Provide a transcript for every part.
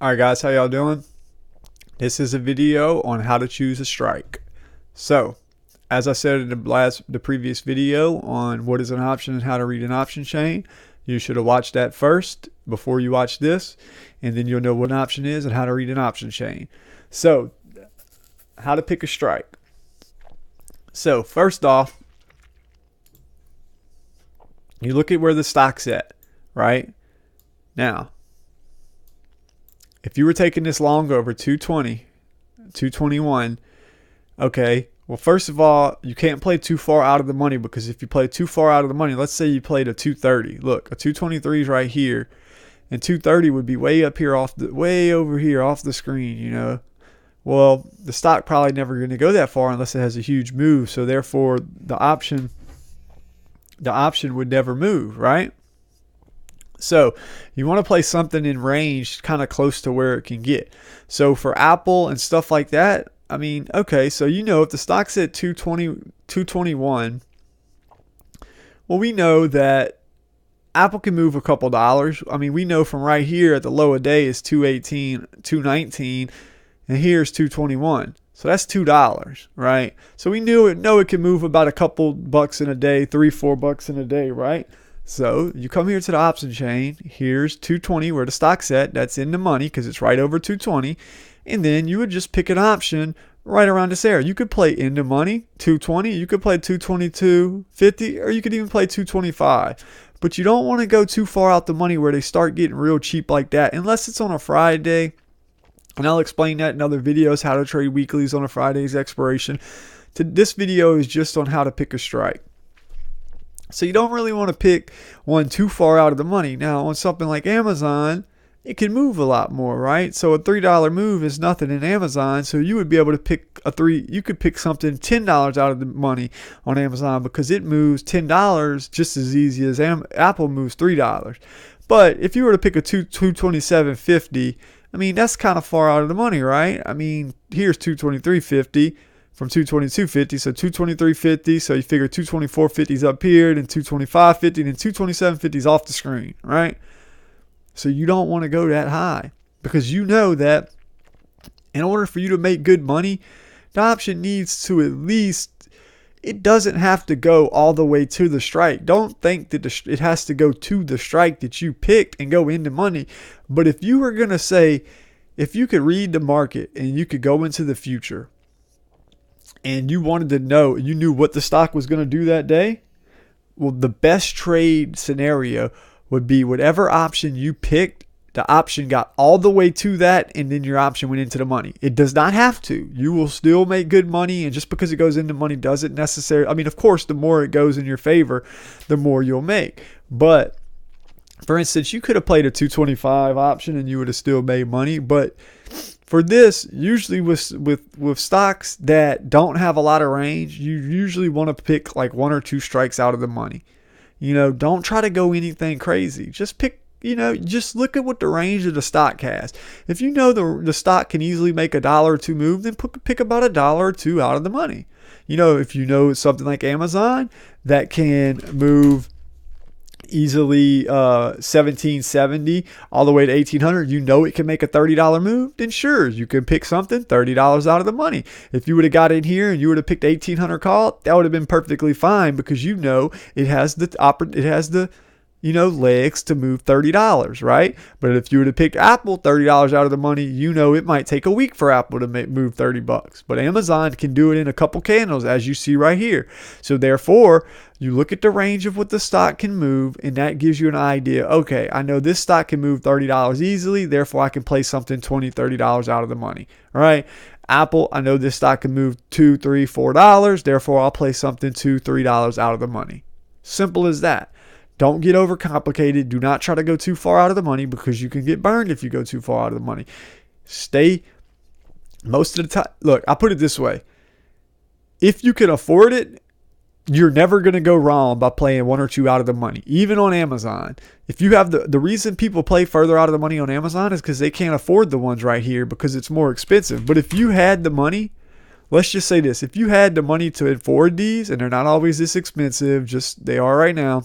All right, guys, how y'all doing? This is a video on how to choose a strike. So, as I said in the previous video on what is an option and how to read an option chain, you should have watched that first before you watch this, and then you'll know what an option is and how to read an option chain. So, how to pick a strike. So, first off, you look at where the stock's at, right? Now, if you were taking this long over 220, 221, okay, well, first of all, you can't play too far out of the money, because if you play too far out of the money, let's say you played a 230. Look, a 223 is right here, and 230 would be way up here way over here off the screen, you know. Well, the stock probably never going to go that far unless it has a huge move, so therefore the option would never move, right? So you want to play something in range kind of close to where it can get. So for Apple and stuff like that, I mean, okay, so you know if the stock's at 220, 221, well, we know that Apple can move a couple dollars. I mean, we know from right here at the low of day is 218, 219, and here's 221. So that's $2, right? So we know it can move about a couple bucks in a day, $3-4 in a day, right? So you come here to the option chain. Here's 220 where the stock's at. That's in the money because it's right over 220. And then you would just pick an option right around this area. You could play in the money, 220. You could play 222.50, or you could even play 225. But you don't want to go too far out the money where they start getting real cheap like that, unless it's on a Friday. And I'll explain that in other videos, how to trade weeklies on a Friday's expiration. This video is just on how to pick a strike. So you don't really want to pick one too far out of the money. Now, on something like Amazon, it can move a lot more, right? So a $3 move is nothing in Amazon. So you would be able to pick you could pick something $10 out of the money on Amazon, because it moves $10 just as easy as Apple moves $3. But if you were to pick a 227.50, I mean, that's kind of far out of the money, right? I mean, here's 223.50. From 222.50, so 223.50, so you figure 224.50 is up here, then 225.50, then 227.50 is off the screen, right? So you don't want to go that high, because you know that in order for you to make good money, the option needs to at least, it doesn't have to go all the way to the strike. Don't think that it has to go to the strike that you picked and go into money. But if you were going to say, if you could read the market and you could go into the future, and you wanted to know, you knew what the stock was going to do that day, well, the best trade scenario would be whatever option you picked, the option got all the way to that, and then your option went into the money. It does not have to. You will still make good money, and just because it goes into money doesn't necessarily, I mean, of course, the more it goes in your favor, the more you'll make. But for instance, you could have played a 225 option and you would have still made money, but for this, usually with stocks that don't have a lot of range, you usually want to pick like one or two strikes out of the money. You know, don't try to go anything crazy. Just pick, you know, just look at what the range of the stock has. If you know the stock can easily make $1 or $2 move, then pick about $1 or $2 out of the money. You know, if you know something like Amazon that can move easily 1770 all the way to 1800, you know it can make a $30 move, then sure, you can pick something $30 out of the money. If you would have got in here and you would have picked 1800 call, that would have been perfectly fine, because you know it has the legs to move $30, right? But if you would have picked Apple $30 out of the money, you know it might take a week for Apple to move $30. But Amazon can do it in a couple candles, as you see right here. So therefore, you look at the range of what the stock can move, and that gives you an idea. Okay, I know this stock can move $30 easily, therefore I can play something $20, $30 out of the money. All right. Apple, I know this stock can move $2, $3, $4, therefore I'll play something $2, $3 out of the money. Simple as that. Don't get overcomplicated. Do not try to go too far out of the money, because you can get burned if you go too far out of the money. Stay most of the time. Look, I'll put it this way. If you can afford it, you're never going to go wrong by playing one or two out of the money. Even on Amazon, if you have the reason people play further out of the money on Amazon is because they can't afford the ones right here because it's more expensive. But if you had the money, let's just say this, if you had the money to afford these, and they're not always this expensive, just they are right now.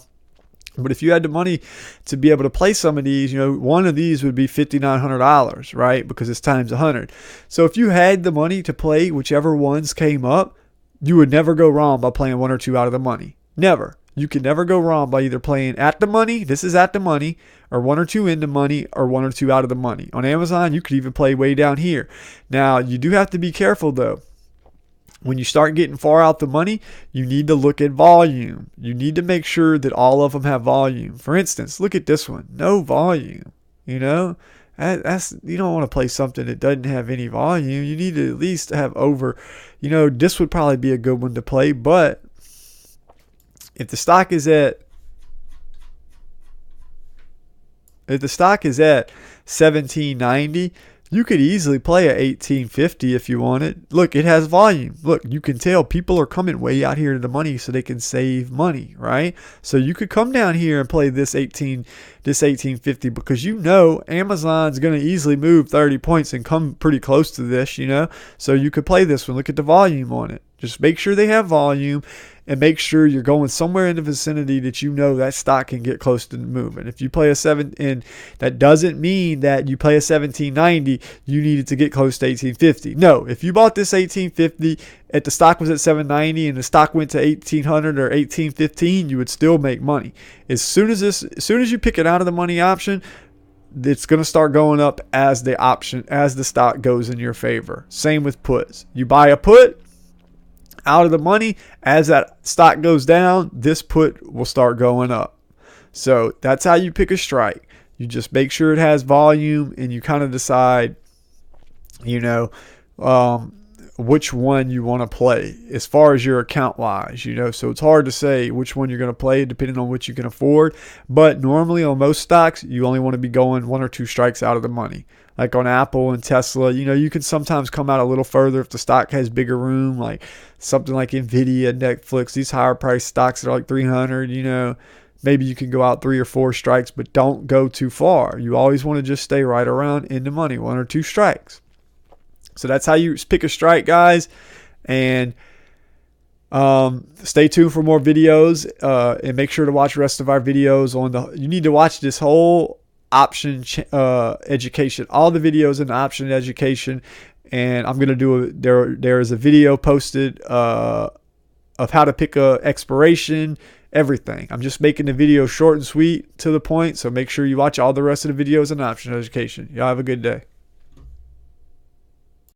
But if you had the money to be able to play some of these, one of these would be $5,900, right? Because it's times 100. So if you had the money to play whichever ones came up, you would never go wrong by playing one or two out of the money. Never. You can never go wrong by either playing at the money, this is at the money, or one or two in the money, or one or two out of the money. On Amazon, you could even play way down here. Now, you do have to be careful though. When you start getting far out the money, you need to look at volume. You need to make sure that all of them have volume. For instance, look at this one. No volume. That's you don't want to play something that doesn't have any volume. You need to at least have over, this would probably be a good one to play. But if the stock is at 1790, you could easily play at 1850 if you wanted. Look, it has volume. Look, you can tell people are coming way out here to the money so they can save money, right? So you could come down here and play this 1850 because Amazon's going to easily move 30 points and come pretty close to this, So you could play this one. Look at the volume on it. Just make sure they have volume and make sure you're going somewhere in the vicinity that that stock can get close to moving. If you play a 7, and that doesn't mean that you play a 1790, you needed to get close to 1850. No, if you bought this 1850, if the stock was at 790 and the stock went to 1800 or 1815, you would still make money. As soon as you pick it out of the money option, it's going to start going up as the stock goes in your favor. Same with puts. You buy a put out of the money, as that stock goes down, this put will start going up. So that's how you pick a strike. You just make sure it has volume, and you kind of decide, which one you want to play as far as your account wise, so it's hard to say which one you're going to play depending on what you can afford. But normally on most stocks, you only want to be going one or two strikes out of the money. Like on Apple and Tesla, you can sometimes come out a little further if the stock has bigger room, like something like Nvidia, Netflix, these higher price stocks that are like 300, maybe you can go out 3 or 4 strikes, but don't go too far. You always want to just stay right around in the money, 1 or 2 strikes. So that's how you pick a strike, guys. And stay tuned for more videos, and make sure to watch the rest of our videos you need to watch this whole option education, all the videos in the option education. And I'm going to there is a video posted of how to pick a expiration, everything. I'm just making the video short and sweet to the point. So make sure you watch all the rest of the videos in option education. Y'all have a good day.